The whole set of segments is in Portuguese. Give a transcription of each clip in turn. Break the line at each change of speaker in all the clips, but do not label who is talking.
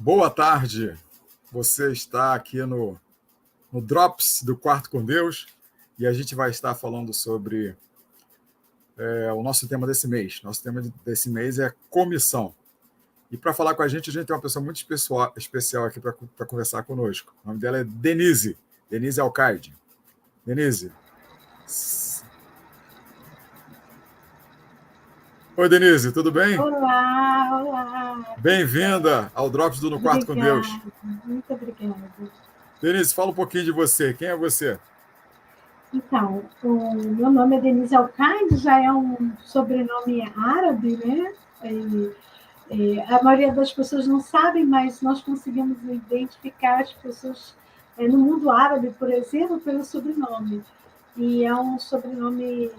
Boa tarde, você está aqui no Drops do Quarto com Deus e a gente vai estar falando sobre o nosso tema desse mês. Nosso tema desse mês é comissão. E para falar com a gente tem uma pessoa muito especial aqui para conversar conosco. O nome dela é Denise Alcaide. Denise. Oi, Denise, tudo bem?
Olá.
Bem-vinda ao Drops do No Quarto com Deus.
Muito obrigada.
Denise, fala um pouquinho de você. Quem é você?
Então, o meu nome é Denise Alcaide, já é um sobrenome árabe, né? A maioria das pessoas não sabem, mas nós conseguimos identificar as pessoas no mundo árabe, por exemplo, pelo sobrenome. E é um sobrenome,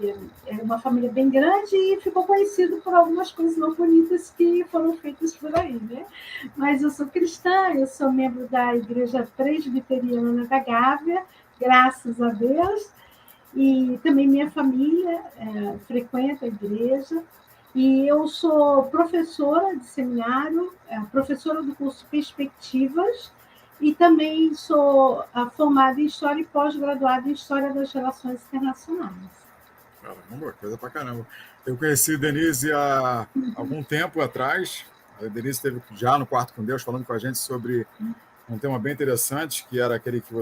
é uma família bem grande e ficou conhecido por algumas coisas não bonitas que foram feitas por aí, né? Mas eu sou cristã, eu sou membro da Igreja Presbiteriana da Gávea, graças a Deus, e também minha família frequenta a igreja, e eu sou professora de seminário, professora do curso Perspectivas, e também sou formada em História e pós-graduada em História das Relações Internacionais.
Caramba, coisa pra caramba. Eu conheci Denise há algum tempo atrás. A Denise esteve já no Quarto com Deus falando com a gente sobre um tema bem interessante, que era aquele que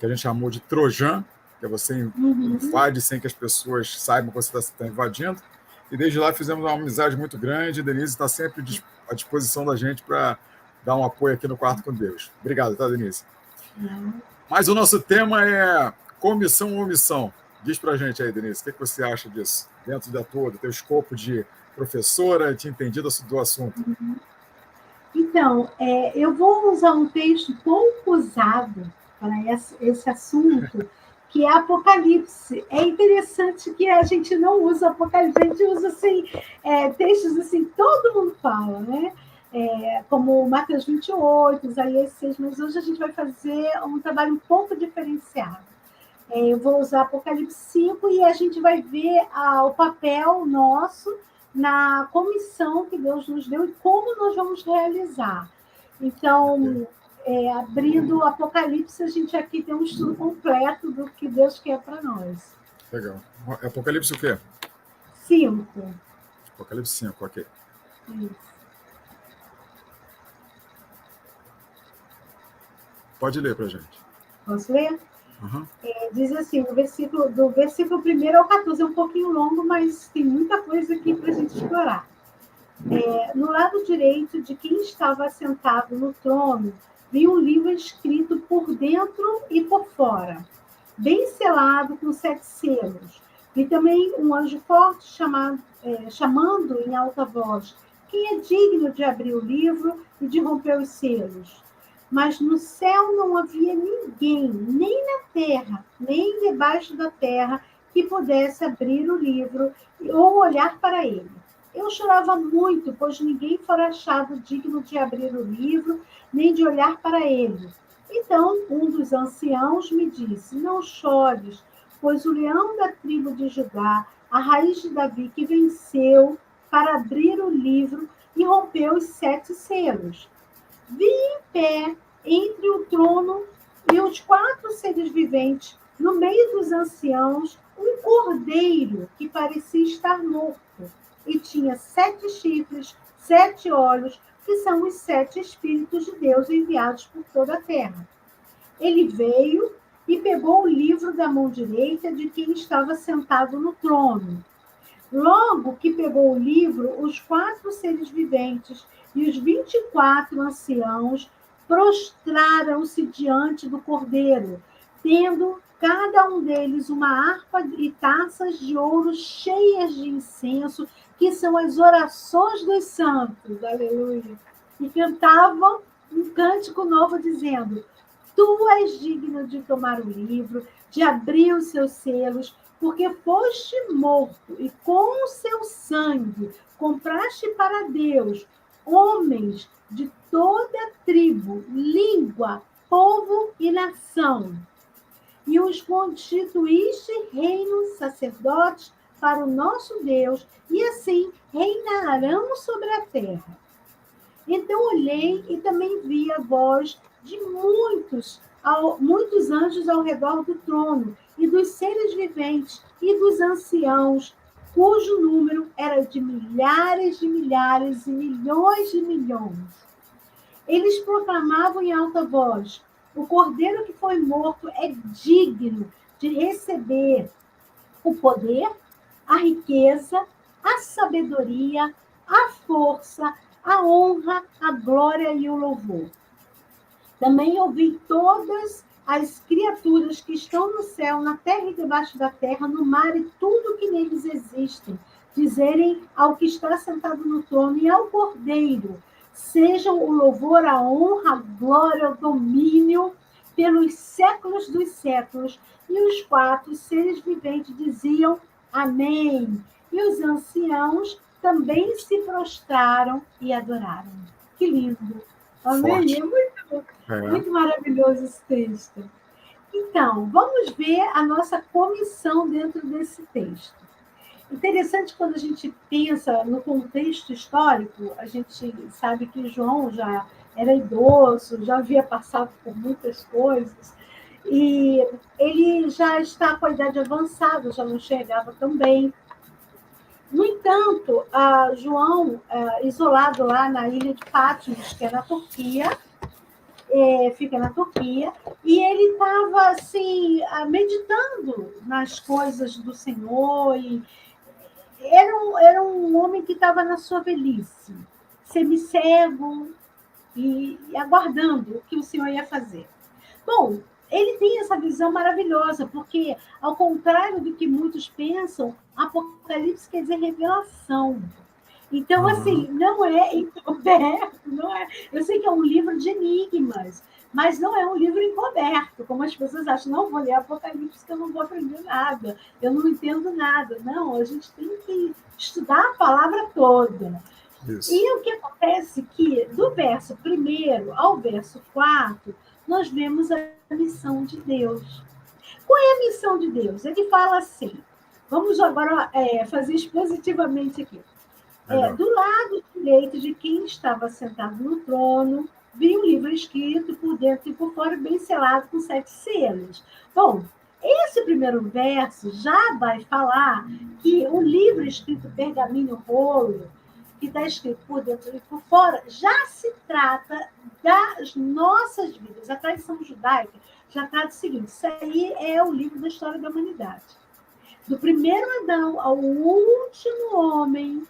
a gente chamou de Trojan, que é você invade sem que as pessoas saibam que você está invadindo. E desde lá fizemos uma amizade muito grande. Denise está sempre à disposição da gente para dar um apoio aqui no Quarto com Deus. Obrigado, tá, Denise? Mas o nosso tema é comissão ou omissão. Diz para a gente aí, Denise, o que você acha disso? Dentro do teu escopo de professora, de entendida do assunto.
Então, eu vou usar um texto pouco usado para esse assunto, que é Apocalipse. É interessante que a gente não usa Apocalipse, a gente usa assim, textos assim, todo mundo fala, né? Como Mateus 28, Isaías 6, mas hoje a gente vai fazer um trabalho um pouco diferenciado. Eu vou usar Apocalipse 5 e a gente vai ver o papel nosso na comissão que Deus nos deu e como nós vamos realizar. Então, abrindo o Apocalipse, a gente aqui tem um estudo completo do que Deus quer para nós.
Legal. Apocalipse o quê?
5.
Apocalipse 5, ok.
Isso.
Pode ler para a gente.
Posso ler?
Uhum.
Diz assim, do versículo 1 ao 14, é um pouquinho longo, mas tem muita coisa aqui para a gente explorar. No lado direito de quem estava sentado no trono, vi um livro escrito por dentro e por fora, bem selado com 7 selos. Vi também um anjo forte chamando em alta voz: quem é digno de abrir o livro e de romper os selos? Mas no céu não havia ninguém, nem na terra, nem debaixo da terra, que pudesse abrir o livro ou olhar para ele. Eu chorava muito, pois ninguém fora achado digno de abrir o livro, nem de olhar para ele. Então um dos anciãos me disse: não chores, pois o leão da tribo de Judá, a raiz de Davi, que venceu para abrir o livro e romper os 7 selos. Vi em pé entre o trono e os 4 seres viventes, no meio dos anciãos, um cordeiro que parecia estar morto e tinha 7 chifres, 7 olhos, que são os 7 Espíritos de Deus enviados por toda a terra. Ele veio e pegou o livro da mão direita de quem estava sentado no trono. Logo que pegou o livro, os 4 seres viventes e os 24 anciãos prostraram-se diante do cordeiro, tendo cada um deles uma harpa e taças de ouro cheias de incenso, que são as orações dos santos. Aleluia! E cantavam um cântico novo dizendo: tu és digno de tomar o livro, de abrir os seus selos, porque foste morto e com o seu sangue compraste para Deus homens de toda tribo, língua, povo e nação. E os constituíste reinos, sacerdotes para o nosso Deus, e assim reinarão sobre a terra. Então olhei e também vi a voz de muitos anjos ao redor do trono, e dos seres viventes, e dos anciãos, cujo número era de milhares e milhões de milhões. Eles proclamavam em alta voz: o cordeiro que foi morto é digno de receber o poder, a riqueza, a sabedoria, a força, a honra, a glória e o louvor. Também ouvi todas as criaturas que estão no céu, na terra e debaixo da terra, no mar e tudo que neles existe, dizerem ao que está sentado no trono e ao Cordeiro: sejam o louvor, a honra, a glória, o domínio pelos séculos dos séculos. E os 4 seres viventes diziam: amém. E os anciãos também se prostraram e adoraram. Que lindo! Amém?
Forte.
Muito maravilhoso esse texto. Então, vamos ver a nossa comissão dentro desse texto. Interessante, quando a gente pensa no contexto histórico, a gente sabe que João já era idoso, já havia passado por muitas coisas, e ele já está com a idade avançada, já não enxergava tão bem. No entanto, João, isolado lá na ilha de Patmos, que é na Turquia, fica na Turquia, e ele estava assim, meditando nas coisas do Senhor, e era um homem que estava na sua velhice, semicego e aguardando o que o Senhor ia fazer. Bom, ele tem essa visão maravilhosa, porque, ao contrário do que muitos pensam, Apocalipse quer dizer revelação. Então, assim, não é encoberto, não é. Eu sei que é um livro de enigmas, mas não é um livro encoberto, como as pessoas acham. Não vou ler Apocalipse, que eu não vou aprender nada, eu não entendo nada. Não, a gente tem que estudar a palavra toda. Isso. E o que acontece é que, do verso 1 ao verso 4, nós vemos a missão de Deus. Qual é a missão de Deus? Ele fala assim, vamos agora fazer expositivamente aqui. Do lado direito de quem estava sentado no trono, vi um livro escrito por dentro e por fora, bem selado com 7 selos. Bom, esse primeiro verso já vai falar que o livro escrito pergaminho rolo, que está escrito por dentro e por fora, já se trata das nossas vidas. A tradição judaica já trata o seguinte: isso aí é o livro da história da humanidade. Do primeiro Adão ao último homem,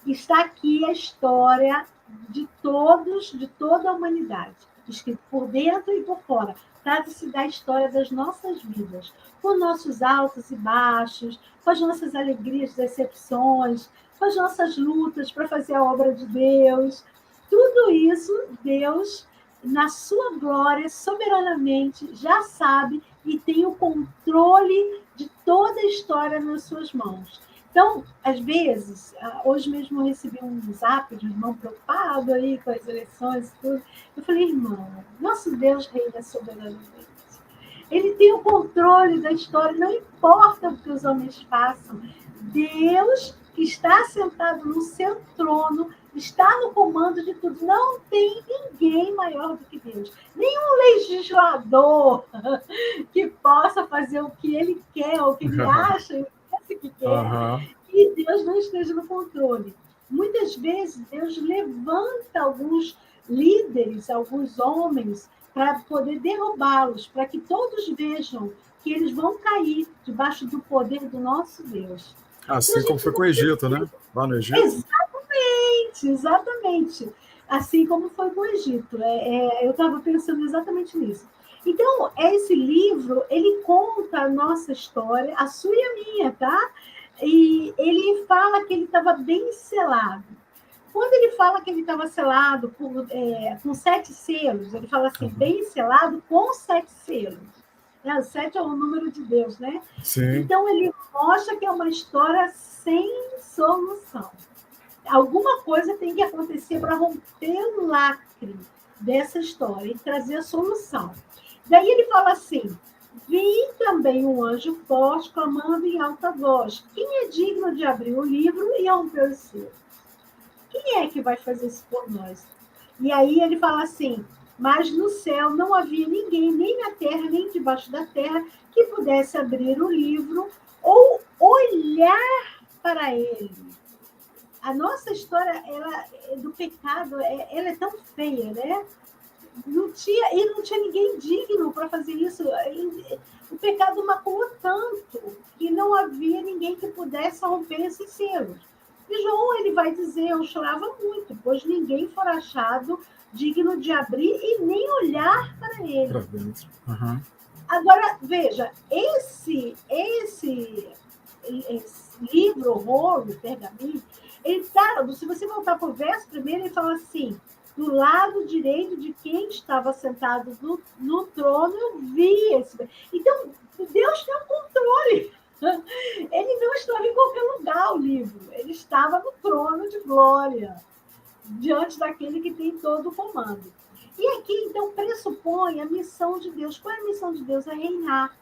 está aqui a história de todos, de toda a humanidade, escrito por dentro e por fora. Trata-se da história das nossas vidas, com nossos altos e baixos, com as nossas alegrias e decepções, com as nossas lutas para fazer a obra de Deus. Tudo isso, Deus, na sua glória, soberanamente, já sabe e tem o controle de toda a história nas suas mãos. Então, às vezes, hoje mesmo eu recebi um zap de um irmão preocupado aí com as eleições e tudo. Eu falei: irmão, nosso Deus reina soberanamente. Ele tem o controle da história, não importa o que os homens façam. Deus, que está sentado no seu trono, está no comando de tudo. Não tem ninguém maior do que Deus. Nenhum legislador que possa fazer o que ele quer, o que ele acha que quer, e Deus não esteja no controle. Muitas vezes, Deus levanta alguns líderes, alguns homens, para poder derrubá-los, para que todos vejam que eles vão cair debaixo do poder do nosso Deus.
Assim então, como foi com o Egito, né? Lá no Egito.
Exatamente. Assim como foi com o Egito. Eu estava pensando exatamente nisso. Então, esse livro, ele conta a nossa história, a sua e a minha, tá? E ele fala que ele estava bem selado. Quando ele fala que ele estava selado com 7 selos, ele fala assim, bem selado com 7 selos. 7 é o número de Deus, né?
Sim.
Então, ele mostra que é uma história sem solução. Alguma coisa tem que acontecer para romper o lacre dessa história e trazer a solução. Daí ele fala assim, vi também um anjo forte clamando em alta voz, quem é digno de abrir o livro e romper os selos? Quem é que vai fazer isso por nós? E aí ele fala assim: mas no céu não havia ninguém, nem na terra, nem debaixo da terra, que pudesse abrir o livro ou olhar para ele. A nossa história do pecado, ela é tão feia, né? Não tinha ninguém digno para fazer isso. O pecado maculou tanto que não havia ninguém que pudesse romper esses selos. E João, ele vai dizer: eu chorava muito, pois ninguém for achado digno de abrir e nem olhar para ele.
Uhum.
Agora, veja, esse livro, rolo, pergaminho, ele tá, se você voltar para o verso primeiro, ele fala assim: do lado direito de quem estava sentado no trono, eu vi esse. Então, Deus tem um controle. Ele não estava em qualquer lugar, o livro. Ele estava no trono de glória, diante daquele que tem todo o comando. E aqui, então, pressupõe a missão de Deus. Qual é a missão de Deus? É reinar.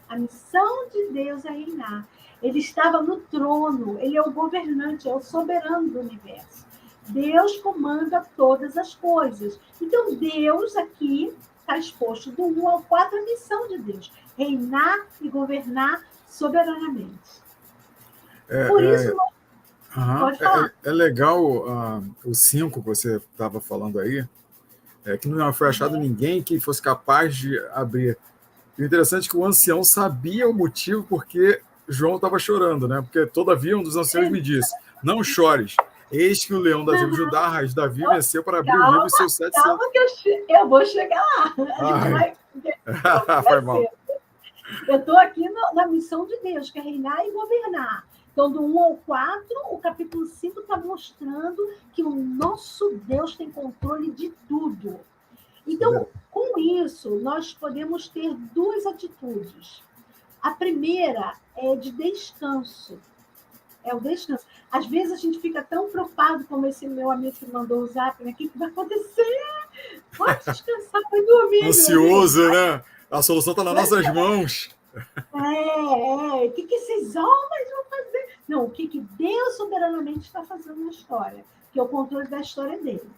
A missão de Deus é reinar. Ele estava no trono, ele é o governante, é o soberano do universo. Deus comanda todas as coisas. Então, Deus aqui está exposto do 1 ao 4, a missão de Deus: reinar e governar soberanamente. Por isso, pode falar.
É legal o 5 que você estava falando aí, que não foi achado ninguém que fosse capaz de abrir. E o interessante é que o ancião sabia o motivo porque João estava chorando, né? Porque todavia um dos anciãos me disse: não chores, eis que o leão da tribo de Judá, a raiz de Davi, venceu para abrir o livro e seus 7 selos.
Calma que eu vou chegar lá.
Foi mal.
Eu estou aqui na missão de Deus, que é reinar e governar. Então, do 1 ao 4, o capítulo 5 está mostrando que o nosso Deus tem controle de tudo. Então, com isso, nós podemos ter duas atitudes. A primeira é de descanso. É o descanso. Às vezes a gente fica tão preocupado, como esse meu amigo que mandou o zap, né? O que vai acontecer? Pode descansar, pode dormir.
Ansioso, né? A solução está nas nossas mãos.
O que esses homens vão fazer? Não, o que Deus soberanamente está fazendo na história, que é o controle da história dele.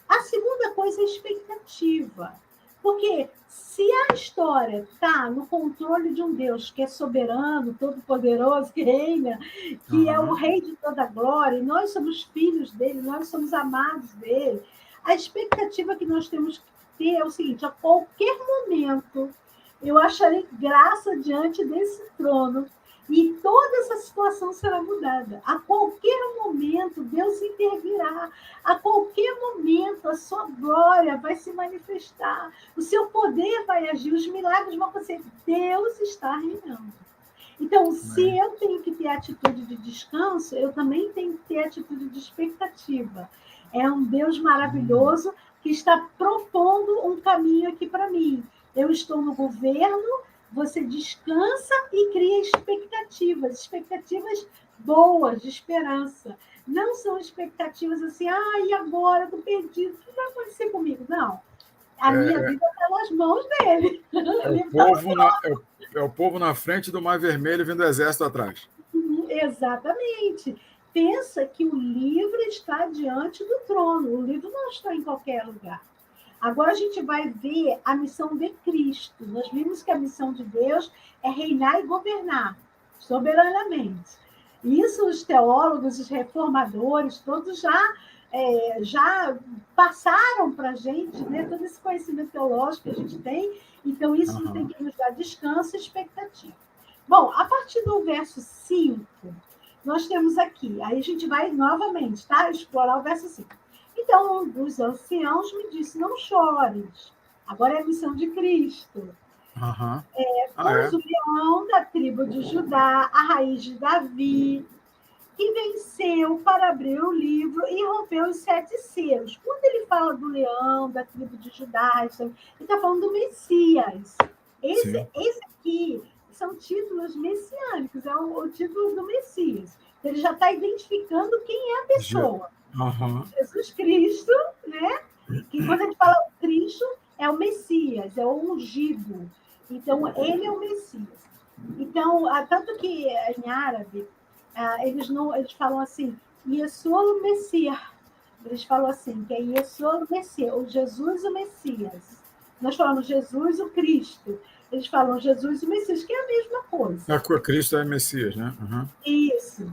A segunda coisa é a expectativa. Porque se a história está no controle de um Deus que é soberano, todo-poderoso, que reina, que é o rei de toda a glória, e nós somos filhos dele, nós somos amados dele, a expectativa que nós temos que ter é o seguinte: a qualquer momento eu acharei graça diante desse trono e toda essa situação será mudada. A qualquer momento, Deus intervirá. A qualquer momento, a sua glória vai se manifestar. O seu poder vai agir. Os milagres vão acontecer. Deus está reinando. Então, se eu tenho que ter atitude de descanso, eu também tenho que ter atitude de expectativa. É um Deus maravilhoso que está propondo um caminho aqui para mim. Eu estou no governo, você descansa e cria expectativas boas, de esperança. Não são expectativas assim: e agora eu estou perdido, o que vai acontecer comigo? Não. A minha vida está nas mãos dele.
É o povo na frente do Mar Vermelho vendo o exército atrás.
Exatamente. Pensa que o livro está diante do trono. O livro não está em qualquer lugar. Agora a gente vai ver a missão de Cristo. Nós vimos que a missão de Deus é reinar e governar soberanamente. Isso os teólogos, os reformadores, todos já passaram para a gente, né? Todo esse conhecimento teológico que a gente tem. Então, isso tem que nos dar descanso e expectativa. Bom, a partir do verso 5, nós temos aqui, aí a gente vai novamente, tá? Explorar o verso 5. Então, um dos anciãos me disse: não chores. Agora é a missão de Cristo. Pois o leão da tribo de Judá, a raiz de Davi, que venceu para abrir o livro e rompeu os 7 selos. Quando ele fala do leão da tribo de Judá, ele está falando do Messias. Esse aqui são títulos messiânicos, é o título do Messias. Ele já está identificando quem é a pessoa. Jesus Cristo, né? Que quando a gente fala Cristo, é o Messias, é o ungido. Então, ele é o Messias. Então, tanto que em árabe, eles falam assim: Yeshua o Messias, Eles falam assim, que é Yeshua o Messias, o Jesus o Messias. Nós falamos Jesus o Cristo. Eles falam Jesus o Messias, que é a mesma coisa.
Cristo é Messias, né? Uhum.
Isso.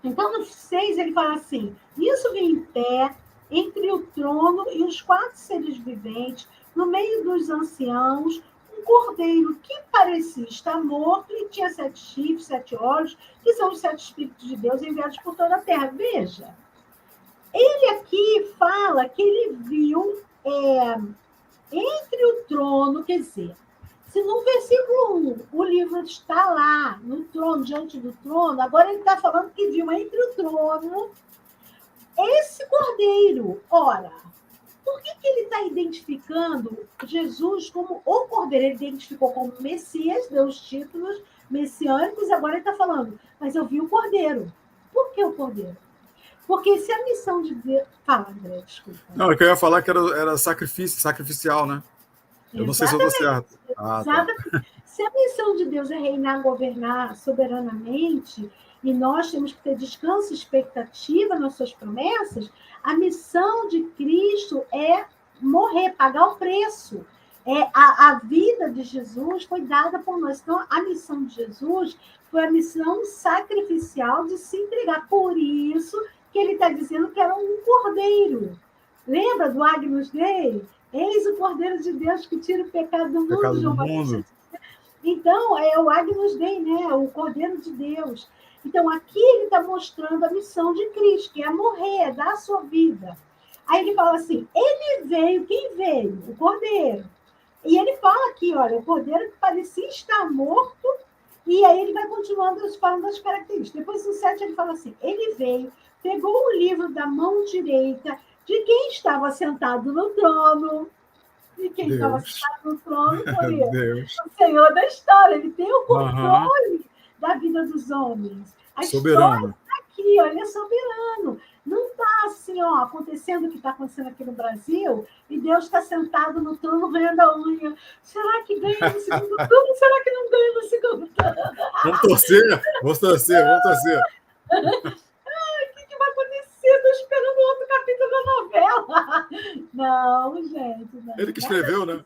Então, no 6, ele fala assim: isso vem em pé entre o trono e os 4 seres viventes, no meio dos anciãos, um cordeiro que parecia estar morto e tinha 7 chifres, 7 olhos, que são os 7 Espíritos de Deus enviados por toda a terra. Veja, ele aqui fala que ele viu entre o trono, quer dizer, se no versículo 1 o livro está lá, no trono, diante do trono, agora ele está falando que viu entre o trono esse cordeiro. Ora, por que ele está identificando Jesus como o cordeiro? Ele identificou como Messias, deu os títulos messiânicos, agora ele está falando, mas eu vi o cordeiro. Por que o cordeiro? Porque se a missão de Deus... Fala, André, desculpa.
Não, eu ia falar que era sacrificial, né? Eu não sei se eu estou certo.
Tá. Se a missão de Deus é reinar, governar soberanamente, e nós temos que ter descanso e expectativa nas suas promessas, a missão de Cristo é morrer, pagar o preço. A vida de Jesus foi dada por nós. Então, a missão de Jesus foi a missão sacrificial de se entregar. Por isso que ele está dizendo que era um cordeiro. Lembra do Agnus Dei? Eis o Cordeiro de Deus que tira o pecado do mundo, João Batista. Então, é o Agnus Dei, né? O Cordeiro de Deus. Então, aqui ele está mostrando a missão de Cristo, que é morrer, é dar a sua vida. Aí ele fala assim, ele veio, quem veio? O Cordeiro. E ele fala aqui, olha, o Cordeiro que parecia estar morto, e aí ele vai continuando falando das características. Depois, no 7, ele fala assim, ele veio, pegou o livro da mão direita de quem estava sentado no trono. E quem estava sentado no trono foi o Senhor da história. Ele tem o controle da vida dos homens. A
soberano.
História está aqui, olha, é soberano. Não está assim, ó, acontecendo o que está acontecendo aqui no Brasil, e Deus está sentado no trono roendo a unha. Será que ganha no segundo turno? Será que não ganha no segundo turno?
Vamos torcer.
O que vai acontecer? Estou esperando outro capítulo da novela. Não, gente. Não.
Ele que escreveu, né?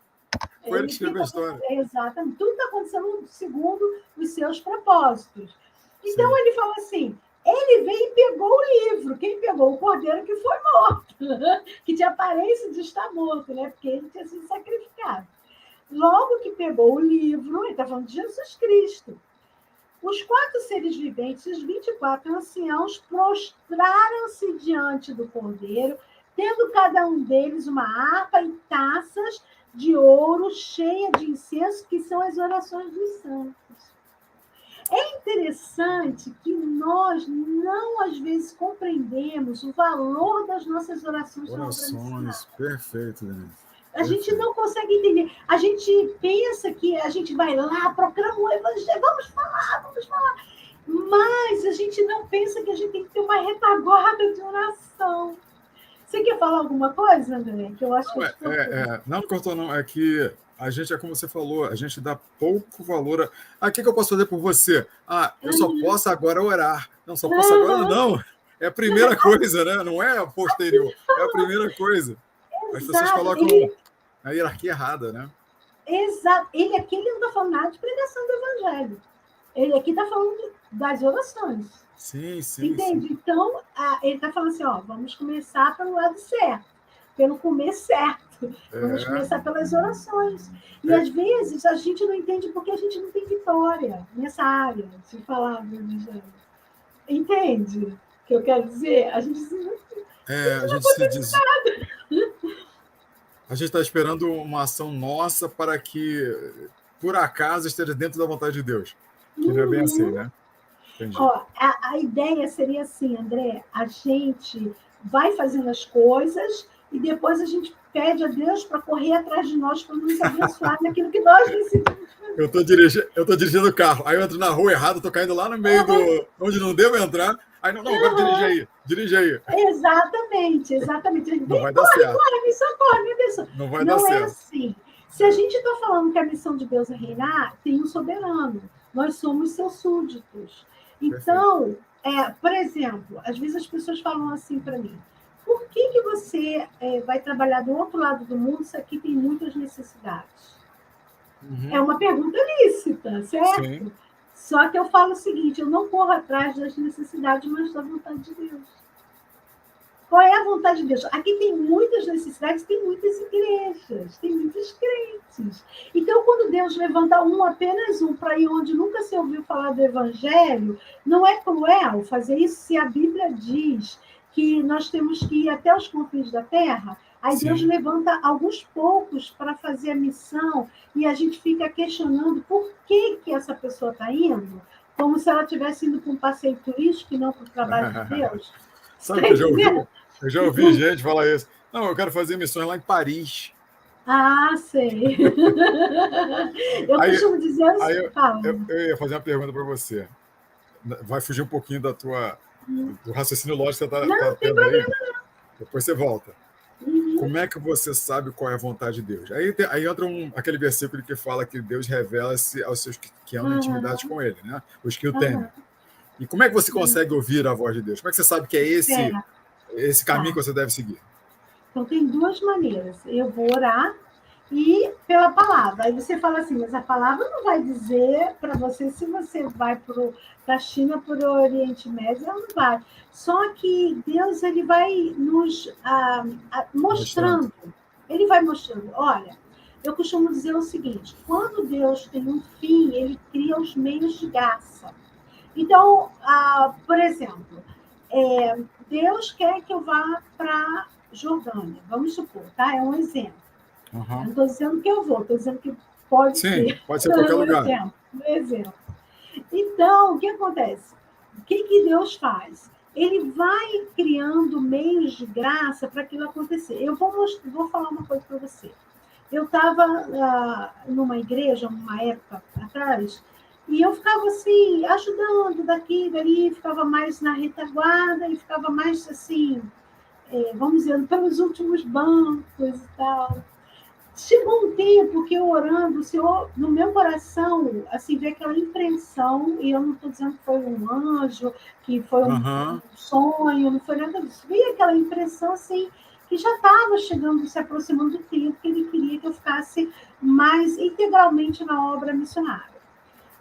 Foi ele que escreveu a história.
Exatamente. Tudo está acontecendo segundo os seus propósitos. Então, Sim. Ele fala assim, ele veio e pegou o livro. Quem pegou? O cordeiro que foi morto. Que tinha aparência de estar morto, né? Porque ele tinha sido sacrificado. Logo que pegou o livro, ele está falando de Jesus Cristo. Os 4 seres viventes, os 24 anciãos, prostraram-se diante do cordeiro, tendo cada um deles uma harpa e taças de ouro cheia de incenso, que são as orações dos santos. É interessante que nós não, às vezes, compreendemos o valor das nossas orações.
Orações, perfeito, Denise.
A gente não consegue entender. A gente pensa que a gente vai lá, proclama o evangelho, vamos falar. Mas a gente não pensa que a gente tem que ter uma retaguarda de oração. Você quer falar alguma coisa, André? Que eu acho que
não cortou, não. É que a gente, é como você falou, a gente dá pouco valor. O que eu posso fazer por você? Eu só posso agora orar. Não, só posso agora não. É a primeira coisa, né? Não é a posterior. É a primeira coisa. As pessoas colocam a hierarquia errada, né?
Exato. Ele aqui não está falando nada de pregação do evangelho. Ele aqui está falando das orações.
Sim.
Entende? Sim. Então, ele está falando assim, vamos começar pelo lado certo, pelo comer certo. Vamos começar pelas orações. E, às vezes, a gente não entende porque a gente não tem vitória nessa área de falar do evangelho. Entende o que eu quero dizer? A gente
se diz... A gente está esperando uma ação nossa para que, por acaso, esteja dentro da vontade de Deus. Que não é bem assim, né? Entendi.
A ideia seria assim, André, a gente vai fazendo as coisas e depois a gente pede a Deus para correr atrás de nós, para nos abençoar naquilo que nós decidimos fazer.
Eu tô dirigindo o carro, aí eu entro na rua errado, estou caindo lá no meio onde não devo entrar, aí não, agora dirige aí.
Exatamente.
Não vai dar certo.
Me socorre.
Não vai dar certo.
Não é assim. Se a gente está falando que a missão de Deus é reinar, tem um soberano. Nós somos seus súditos. Então, por exemplo, às vezes as pessoas falam assim para mim, por que você vai trabalhar do outro lado do mundo se aqui tem muitas necessidades? É uma pergunta lícita,
Sim.
certo? Só que eu falo o seguinte, eu não corro atrás das necessidades, mas da vontade de Deus. Qual é a vontade de Deus? Aqui tem muitas necessidades, tem muitas igrejas, tem muitos crentes. Então, quando Deus levanta apenas um, para ir onde nunca se ouviu falar do Evangelho, não é cruel fazer isso se a Bíblia diz que nós temos que ir até os confins da terra? Aí Deus
Sim.
levanta alguns poucos para fazer a missão e a gente fica questionando por que essa pessoa está indo, como se ela estivesse indo para um passeio turístico e não para o trabalho de Deus.
Sabe que eu já ouvi gente falar isso. Não, eu quero fazer missões lá em Paris.
Ah, sei. Eu costumo dizer
Aí
assim, fala.
eu ia fazer uma pergunta para você. Vai fugir um pouquinho do raciocínio lógico que você
Não,
está
não tem
tendo aí.
problema.
Depois você volta.
Uhum.
Como é que você sabe qual é a vontade de Deus? Aí entra aquele versículo que fala que Deus revela-se aos seus que andam em intimidade com Ele, né? Os que o temem. E como é que você consegue ouvir a voz de Deus? Como é que você sabe que é esse caminho que você deve seguir?
Então, tem duas maneiras. Eu vou orar e pela palavra. Aí você fala assim, mas a palavra não vai dizer para você se você vai para a China, para o Oriente Médio, ela não vai. Só que Deus ele vai nos mostrando. Ele vai mostrando. Olha, eu costumo dizer o seguinte, quando Deus tem um fim, ele cria os meios de graça. Então, por exemplo, Deus quer que eu vá para Jordânia, vamos supor, tá? É um exemplo.
Uhum.
Eu não estou dizendo que eu vou, estou dizendo que pode ser.
Pode ser qualquer lugar.
Um exemplo. Então, o que acontece? O que Deus faz? Ele vai criando meios de graça para aquilo acontecer. Eu vou falar uma coisa para você. Eu estava numa igreja, uma época atrás, e eu ficava assim, ajudando daqui, dali, ficava mais na retaguarda e ficava mais assim, vamos dizer, pelos últimos bancos e tal. Chegou um tempo que eu orando, o Senhor, no meu coração, assim, veio aquela impressão, e eu não estou dizendo que foi um anjo, que foi um sonho, não foi nada disso. Veio aquela impressão, assim, que já estava chegando, se aproximando do tempo que ele queria que eu ficasse mais integralmente na obra missionária.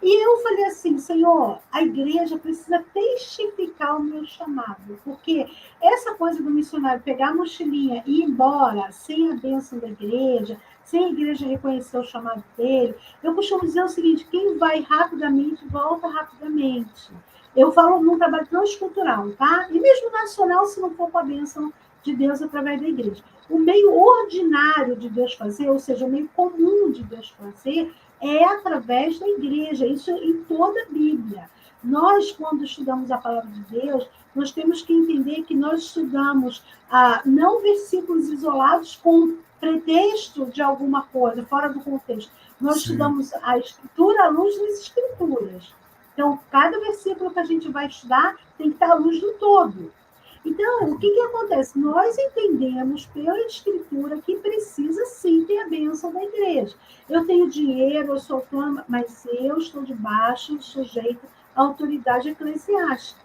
E eu falei assim, Senhor, a igreja precisa testificar o meu chamado, porque essa coisa do missionário pegar a mochilinha e ir embora sem a bênção da igreja, sem a igreja reconhecer o chamado dele, eu costumo dizer o seguinte, quem vai rapidamente, volta rapidamente. Eu falo num trabalho transcultural, tá? E mesmo nacional, se não for com a bênção de Deus através da igreja. O meio ordinário de Deus fazer, ou seja, o meio comum de Deus fazer, é através da igreja, isso em toda a Bíblia. Nós, quando estudamos a palavra de Deus, nós temos que entender que nós estudamos não versículos isolados com pretexto de alguma coisa, fora do contexto. Nós estudamos a Escritura à luz das Escrituras. Então, cada versículo que a gente vai estudar tem que estar à luz do todo. Então, o que acontece? Nós entendemos pela Escritura que precisa sim ter a bênção da igreja. Eu tenho dinheiro, eu sou autônoma, mas eu estou debaixo, sujeito à autoridade eclesiástica.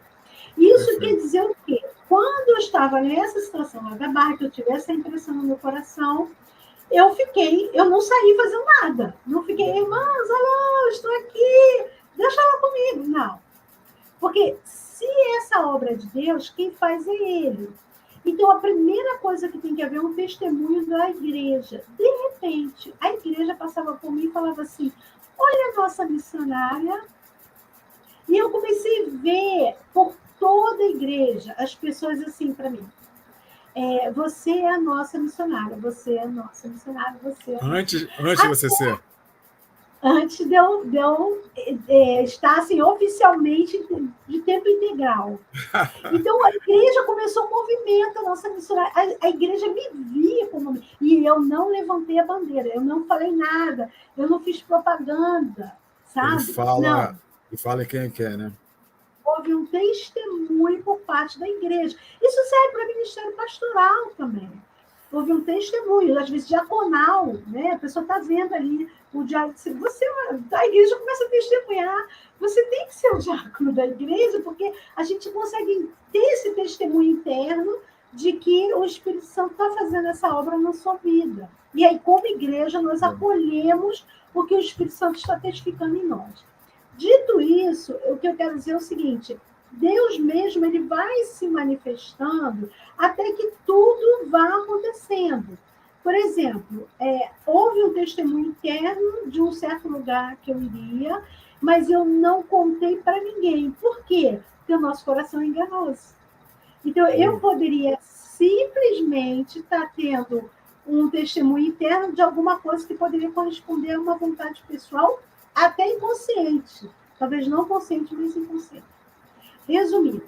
Isso quer dizer o quê? Quando eu estava nessa situação lá da barra, que eu tive essa impressão no meu coração, eu não saí fazendo nada. Não fiquei, irmãos, alô, estou aqui, deixa ela comigo. Não. Porque se essa obra é de Deus, quem faz é Ele. Então, a primeira coisa que tem que haver é um testemunho da igreja. De repente, a igreja passava por mim e falava assim, olha a nossa missionária. E eu comecei a ver por toda a igreja as pessoas assim para mim. Você é a nossa missionária, você é a nossa missionária, você é a
Antes de você ser...
Antes de eu estar assim, oficialmente de tempo integral. Então, a igreja começou um movimento, a nossa missionária, a igreja me via como... E eu não levantei a bandeira, eu não falei nada, eu não fiz propaganda, sabe?
Ele fala quem quer, né?
Houve um testemunho por parte da igreja. Isso serve para o ministério pastoral também. Houve um testemunho, às vezes diaconal, né? A pessoa está vendo ali o diácono, a igreja começa a testemunhar, você tem que ser o diácono da igreja, porque a gente consegue ter esse testemunho interno de que o Espírito Santo está fazendo essa obra na sua vida. E aí, como igreja, nós acolhemos o que o Espírito Santo está testificando em nós. Dito isso, o que eu quero dizer é o seguinte: Deus mesmo ele vai se manifestando até que tudo vá acontecendo. Por exemplo, houve um testemunho interno de um certo lugar que eu iria, mas eu não contei para ninguém. Por quê? Porque o nosso coração é enganoso. Então, eu poderia simplesmente estar tendo um testemunho interno de alguma coisa que poderia corresponder a uma vontade pessoal, até inconsciente. Talvez não consciente, mas inconsciente. Resumindo,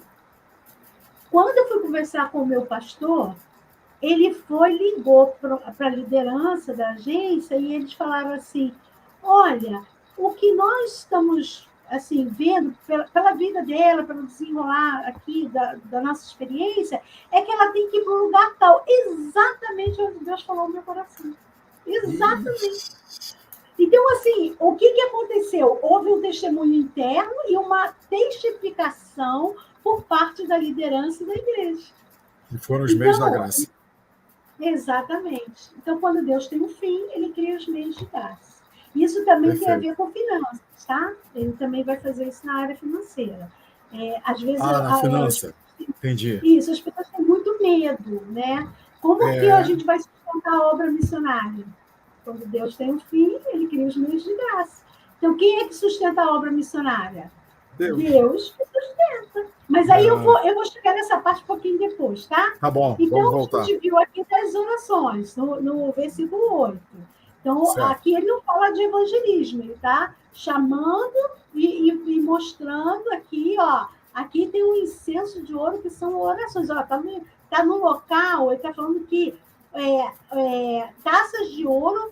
quando eu fui conversar com o meu pastor, ele ligou para a liderança da agência e eles falaram assim: olha, o que nós estamos assim vendo pela vida dela, pelo desenrolar aqui da nossa experiência, é que ela tem que ir para um lugar tal. Exatamente onde Deus falou no meu coração. Exatamente. Então, assim, o que aconteceu? Houve um testemunho interno e uma testificação por parte da liderança da igreja.
E foram os meios da graça.
Exatamente. Então, quando Deus tem um fim, ele cria os meios de graça. Isso também tem a ver com finanças, tá? Ele também vai fazer isso na área financeira. Às vezes,
na finança. Entendi.
Isso, as pessoas têm muito medo, né? Como que a gente vai sustentar a obra missionária? Quando Deus tem um fim, ele cria os meios de graça. Então, quem é que sustenta a obra missionária? Deus que sustenta. Mas aí eu vou chegar nessa parte um pouquinho depois, tá?
Tá bom,
então,
vamos voltar.
A gente viu aqui das orações, no versículo 8. Então, certo. Aqui ele não fala de evangelismo, ele está chamando e mostrando aqui, ó, aqui tem um incenso de ouro que são orações. Ó, tá no local, ele está falando que taças de ouro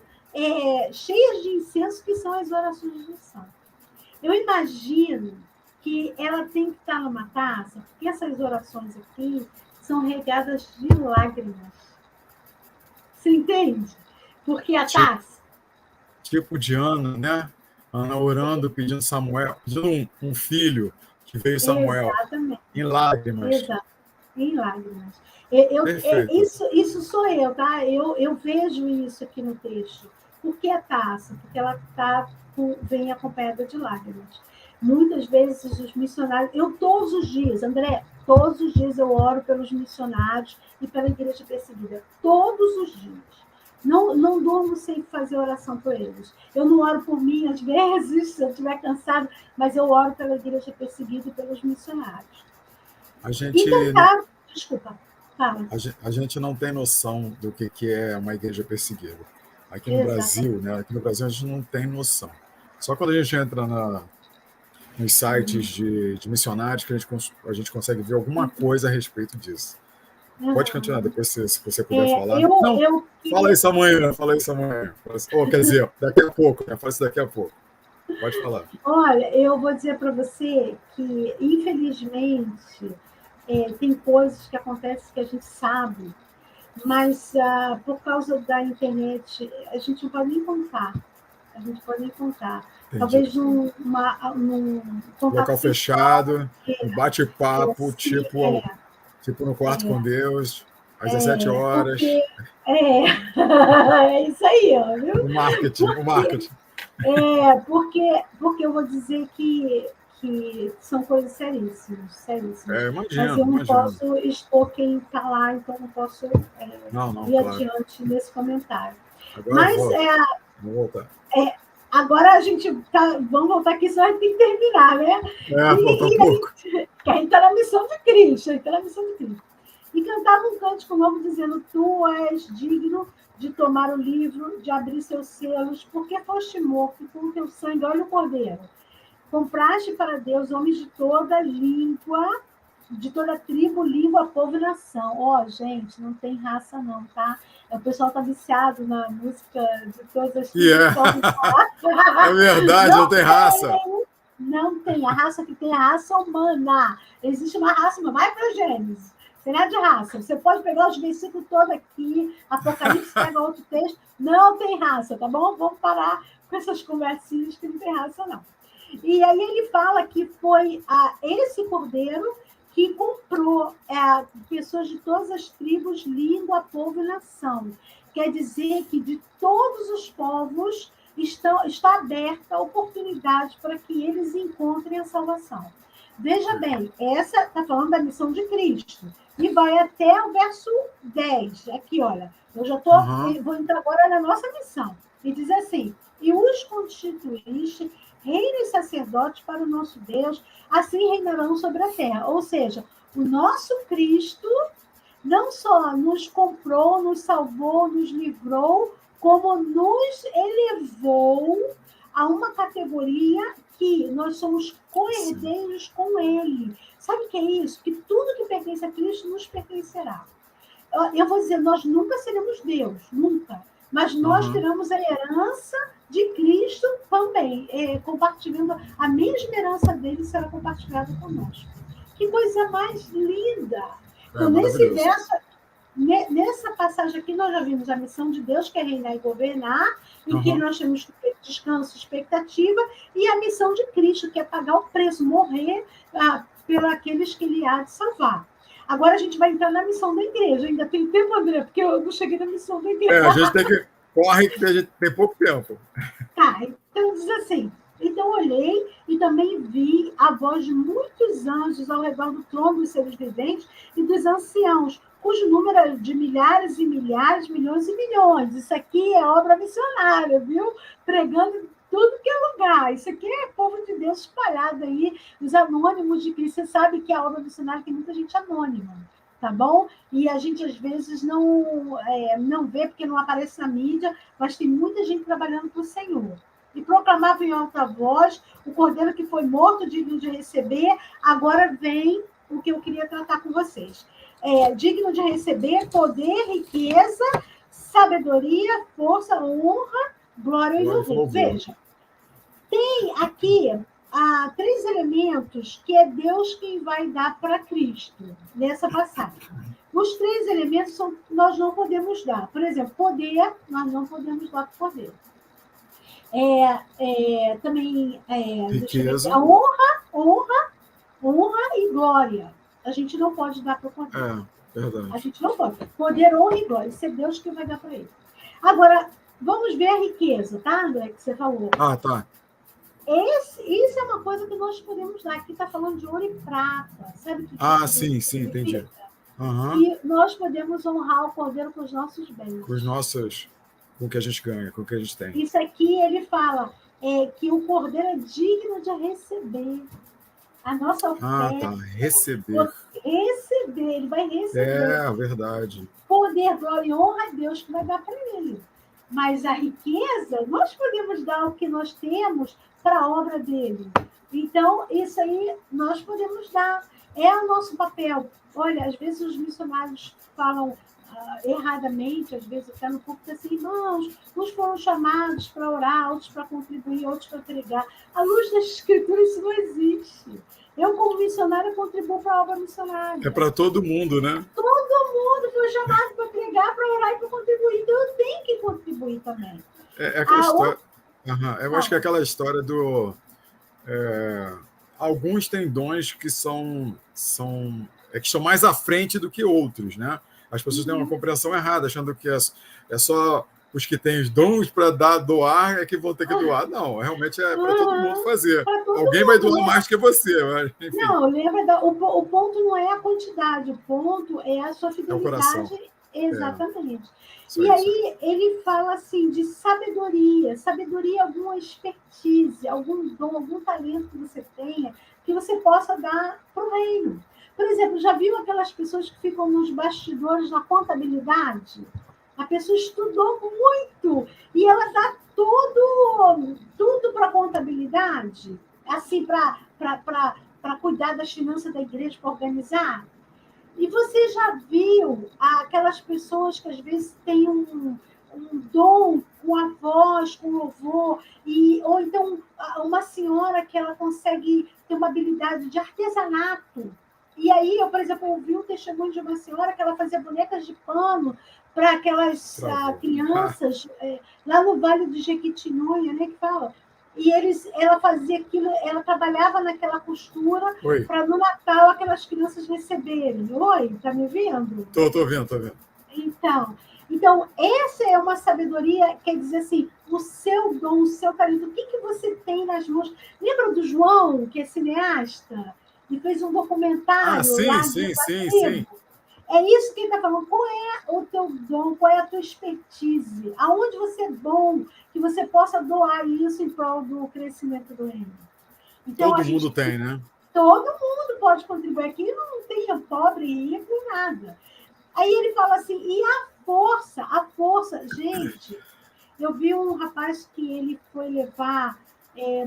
cheias de incenso que são as orações do santo. Eu imagino que ela tem que estar numa taça, porque essas orações aqui são regadas de lágrimas. Você entende? Porque a taça...
Tipo de Ana, né? Ana orando, pedindo Samuel, pedindo um filho que veio Samuel.
Exatamente.
Em lágrimas.
Exato. Em lágrimas. Isso sou eu, tá? Eu vejo isso aqui no texto. Por que a taça? Porque ela vem acompanhada de lágrimas. Muitas vezes os missionários... todos os dias, André, todos os dias eu oro pelos missionários e pela igreja perseguida. Todos os dias. Não durmo sem fazer oração por eles. Eu não oro por mim, às vezes, se eu estiver cansado, mas eu oro pela igreja perseguida e pelos missionários.
A gente
Desculpa, fala.
A gente não tem noção do que é uma igreja perseguida. Aqui no Brasil, né? Aqui no Brasil a gente não tem noção. Só quando a gente entra nos sites de missionários que a gente consegue ver alguma coisa a respeito disso. Pode continuar, depois se você puder falar. Fala isso amanhã. Quer dizer, daqui a pouco, né? Fala isso daqui a pouco. Pode falar.
Olha, eu vou dizer para você que, infelizmente, tem coisas que acontecem que a gente sabe, mas por causa da internet, a gente não pode nem contar. Entendi. Talvez num
local fechado, um bate-papo, tipo no quarto com Deus, às 17 horas.
É isso aí, ó, viu?
O marketing.
Porque eu vou dizer que são coisas seríssimas.
Imagino,
mas eu não posso expor quem está lá, então não posso ir adiante nesse comentário.
Agora vamos voltar.
Agora a gente vamos voltar aqui, só a gente tem que terminar, né?
Falta um pouco.
Que a gente está na missão de Cristo, E cantava um cântico novo dizendo: Tu és digno de tomar o livro, de abrir seus selos, porque foste morto com o teu sangue, olha o cordeiro. Compraste para Deus homens de toda língua, de toda tribo, língua, povo e nação. Gente, não tem raça não, tá? O pessoal está viciado na música de todas as tribos.
É verdade, não tem raça.
Não tem. A raça que tem é a raça humana. Existe uma raça humana. Vai para Gênesis. Sem nada de raça. Você pode pegar os versículos todos aqui, Apocalipse, pega outro texto. Não tem raça, tá bom? Vamos parar com essas conversinhas que não tem raça, não. E aí ele fala que foi esse cordeiro que comprou pessoas de todas as tribos, língua, povo e nação. Quer dizer que de todos os povos está aberta a oportunidade para que eles encontrem a salvação. Veja bem, essa está falando da missão de Cristo. E vai até o verso 10. Aqui, olha, eu já vou entrar agora na nossa missão. E diz assim: e os constituíste reino e sacerdotes para o nosso Deus, assim reinarão sobre a terra. Ou seja, o nosso Cristo não só nos comprou, nos salvou, nos livrou, como nos elevou a uma categoria que nós somos co-herdeiros com Ele. Sabe o que é isso? Que tudo que pertence a Cristo nos pertencerá. Eu vou dizer, nós nunca seremos Deus, nunca. Mas nós teremos a herança de Cristo também, compartilhando a mesma herança dele será compartilhada conosco. Que coisa mais linda! Então, nesse verso, nessa passagem aqui, nós já vimos a missão de Deus, que é reinar e governar, em que nós temos descanso, expectativa, e a missão de Cristo, que é pagar o preço, morrer pelos aqueles que ele há de salvar. Agora a gente vai entrar na missão da igreja. Ainda tem tempo, André, porque eu não cheguei na missão da igreja.
A gente tem que... Corre, que a gente tem pouco tempo.
Tá, então diz assim: então olhei e também vi a voz de muitos anjos ao redor do trono dos seres viventes e dos anciãos, cujo número é de milhares e milhares, milhões e milhões. Isso aqui é obra missionária, viu? Pregando tudo que é lugar. Isso aqui é povo de Deus espalhado aí, os anônimos de Cristo. Você sabe que a obra missionária tem muita gente anônima, tá bom? E a gente, às vezes, não vê porque não aparece na mídia, mas tem muita gente trabalhando para o Senhor. E proclamava em alta voz: o cordeiro que foi morto, digno de receber. Agora vem o que eu queria tratar com vocês. Digno de receber poder, riqueza, sabedoria, força, honra, glória e louvor. Veja, tem aqui 3 elementos que é Deus quem vai dar para Cristo nessa passagem. Os 3 elementos nós não podemos dar. Por exemplo, poder, nós não podemos dar poder. Também
riqueza.
A honra e glória. A gente não pode dar para o poder.
Verdade.
A gente não pode. Poder, honra e glória. Isso é Deus que vai dar para ele. Agora, vamos ver a riqueza, tá, André, que você falou.
Tá.
Isso é uma coisa que nós podemos dar. Aqui está falando de ouro e prata. Sabe o que
sim, entendi.
E nós podemos honrar o cordeiro com os nossos bens.
Com o que a gente ganha, com o que a gente tem.
Isso aqui ele fala que o cordeiro é digno de receber a nossa oferta.
Receber.
Ele vai receber.
Verdade.
Poder, glória e honra é Deus que vai dar para ele. Mas a riqueza, nós podemos dar o que nós temos para a obra dele. Então, isso aí nós podemos dar. É o nosso papel. Olha, às vezes os missionários falam erradamente, às vezes até no público, assim: irmãos, uns foram chamados para orar, outros para contribuir, outros para pregar. À luz das Escrituras, isso não existe. Eu, como missionária, contribuo para a obra missionária.
É para todo mundo, né?
Todo mundo foi chamado para pregar, para orar e para contribuir. Então, eu tenho que contribuir também.
Aquela história... Eu acho que é aquela história do... alguns têm dons que são mais à frente do que outros, né? As pessoas têm uma compreensão errada, achando que é só os que têm os dons para doar é que vão ter que doar. Não, realmente é para todo mundo fazer. Alguém vai doar mais que você. Mas, enfim.
Não, lembra, o ponto não é a quantidade, o ponto é a sua fidelidade.
É o coração.
Exatamente. E aí ele fala assim de sabedoria. Sabedoria é alguma expertise, algum dom, algum talento que você tenha, que você possa dar para o reino. Por exemplo, já viu aquelas pessoas que ficam nos bastidores da contabilidade? A pessoa estudou muito e ela dá tudo para a contabilidade, assim, para cuidar das finanças da igreja, para organizar. E você já viu aquelas pessoas que às vezes têm um dom com a voz, com louvor, ou então uma senhora que ela consegue ter uma habilidade de artesanato. E aí, por exemplo, eu vi um testemunho de uma senhora que ela fazia bonecas de pano para aquelas crianças lá no Vale do Jequitinhonha, né, que fala. E ela fazia aquilo, ela trabalhava naquela costura
Oi.
para no Natal aquelas crianças receberem. Oi, tá me vendo?
Tô vendo.
Então, essa é uma sabedoria, quer dizer assim, o seu dom, o seu talento, o que você tem nas mãos? Lembra do João, que é cineasta, e fez um documentário lá de
sim.
É isso que ele está falando. Qual é o teu dom? Qual é a tua expertise? Aonde você é bom, que você possa doar isso em prol do crescimento do reino. Então,
todo mundo tem, né?
Todo mundo pode contribuir. Aqui não tem pobre, rico, nem nada. Aí ele fala assim, e a força, gente, eu vi um rapaz que ele foi levar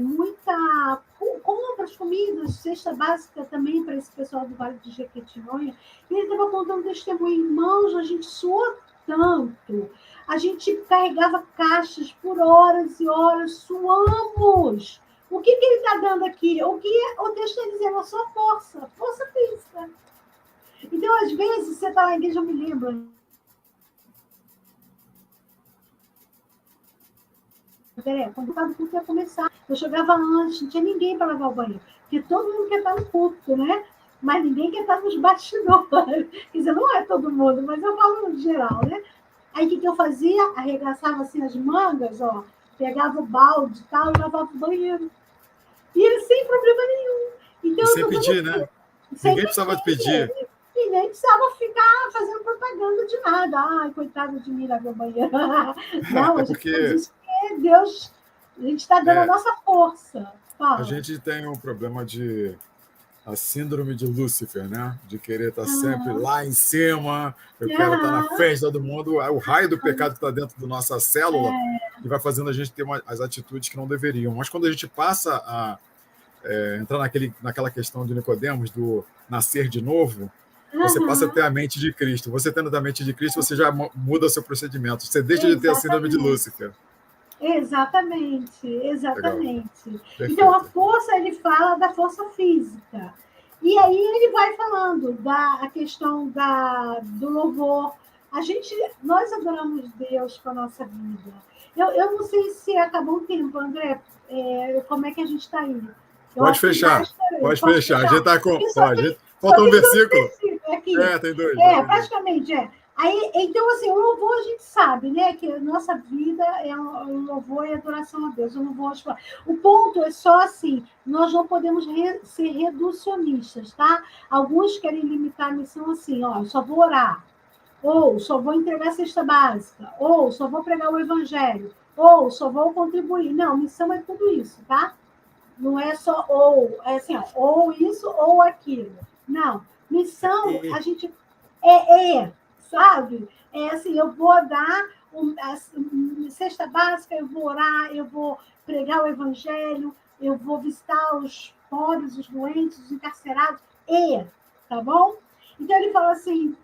muita compras, comidas, cesta básica também para esse pessoal do Vale de Jequitinhonha, e ele estava contando testemunho, irmãos, a gente suou tanto, a gente carregava caixas por horas e horas, suamos. O que ele está dando aqui? O que o texto está dizendo? A sua força física. Então, às vezes, você está lá na igreja, eu me lembro. Quando o culto ia começar, eu chegava antes, não tinha ninguém para lavar o banheiro. Porque todo mundo quer estar no culto, né? Mas ninguém quer estar nos bastidores. Quer dizer, não é todo mundo, mas eu falo no geral, né? Aí, o que eu fazia? Arregaçava assim as mangas, ó, pegava o balde e tal, e lavava o banheiro. E ele sem problema nenhum. Então,
sem pedir, né? Ninguém precisava pedir.
E nem precisava ficar fazendo propaganda de nada. Ai, coitado de mim, lavar o banheiro. Não, a gente faz isso porque Deus... A gente está dando a nossa força. Fala.
A gente tem um problema a síndrome de Lúcifer, né? De querer estar sempre lá em cima, eu quero estar na frente de todo mundo. É o raio do pecado que está dentro da nossa célula que vai fazendo a gente ter as atitudes que não deveriam. Mas quando a gente passa a entrar naquela questão de Nicodemos, do nascer de novo, você passa a ter a mente de Cristo. Você tendo a mente de Cristo, você já muda o seu procedimento. Você deixa de ter a síndrome de Lúcifer.
Exatamente. Então, a força, ele fala da força física. E aí ele vai falando da questão do louvor. Nós adoramos Deus com a nossa vida. Eu não sei se acabou o tempo, André. Como é que a gente está aí?
Pode fechar. A gente está com... Falta um versículo.
Aqui.
Tem dois.
Praticamente, Aí, então, assim, o louvor a gente sabe, né? Que a nossa vida é um louvor e adoração a Deus. Eu não vou falar. O ponto é só assim, nós não podemos ser reducionistas, tá? Alguns querem limitar a missão assim, ó, só vou orar, ou só vou entregar a cesta básica, ou só vou pregar o evangelho, ou só vou contribuir. Não, missão é tudo isso, tá? Não é só é assim, ó, ou isso ou aquilo. Não, missão, a gente sabe? Assim, eu vou dar cesta básica, eu vou orar, eu vou pregar o evangelho, eu vou visitar os pobres, os doentes, os encarcerados, tá bom? Então, ele fala assim,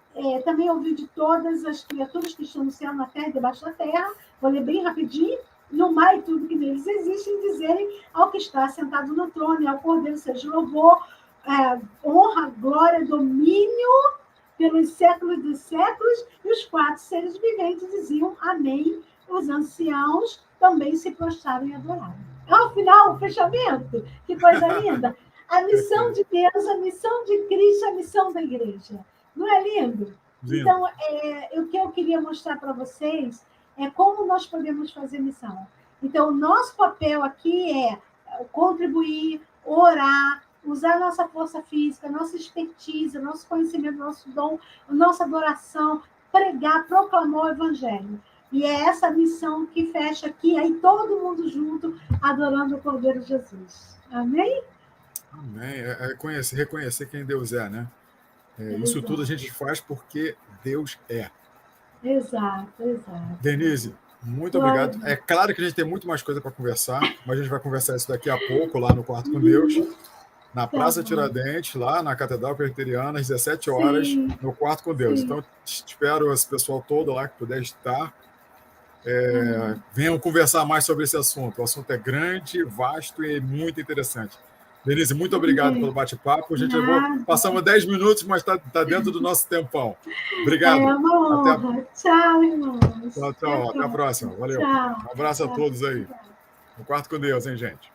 também ouvi de todas as criaturas que estão no céu, na terra e debaixo da terra, vou ler bem rapidinho, no mar e tudo que neles existe, dizerem ao que está sentado no trono e ao Cordeiro seja louvor, honra, glória, domínio pelos séculos dos séculos, e os 4 seres viventes diziam amém. Os anciãos também se prostraram e adoraram. Ao final, o fechamento, que coisa linda. A missão de Deus, a missão de Cristo, a missão da igreja. Não é lindo? Então, o que eu queria mostrar para vocês é como nós podemos fazer missão. Então, o nosso papel aqui é contribuir, orar, usar a nossa força física, nossa expertise, nosso conhecimento, nosso dom, nossa adoração, pregar, proclamar o evangelho. E é essa missão que fecha aqui, aí todo mundo junto, adorando o Cordeiro Jesus. Amém?
Amém. Reconhecer quem Deus é, né? Isso tudo a gente faz porque Deus é.
Exato.
Denise, muito obrigado. É claro que a gente tem muito mais coisa para conversar, mas a gente vai conversar isso daqui a pouco, lá no Quarto com Deus, na Praça Tiradentes, lá na Catedral Presbiteriana, às 17 horas, no Quarto com Deus. Então, espero esse pessoal todo lá que puder estar. Venham conversar mais sobre esse assunto. O assunto é grande, vasto e muito interessante. Denise, muito obrigado pelo bate-papo. Passamos 10 minutos, mas está dentro do nosso tempão. Obrigado.
É uma honra. Tchau, irmãos.
Tchau. Até a próxima. Valeu.
Tchau.
Um abraço a todos aí. No Quarto com Deus, hein, gente?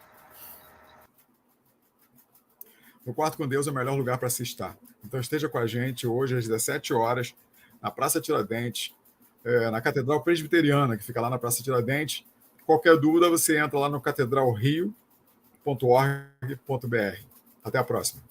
No Quarto com Deus é o melhor lugar para se estar. Então esteja com a gente hoje às 17 horas, na Praça Tiradentes, na Catedral Presbiteriana, que fica lá na Praça Tiradentes. Qualquer dúvida, você entra lá no catedralrio.org.br. Até a próxima.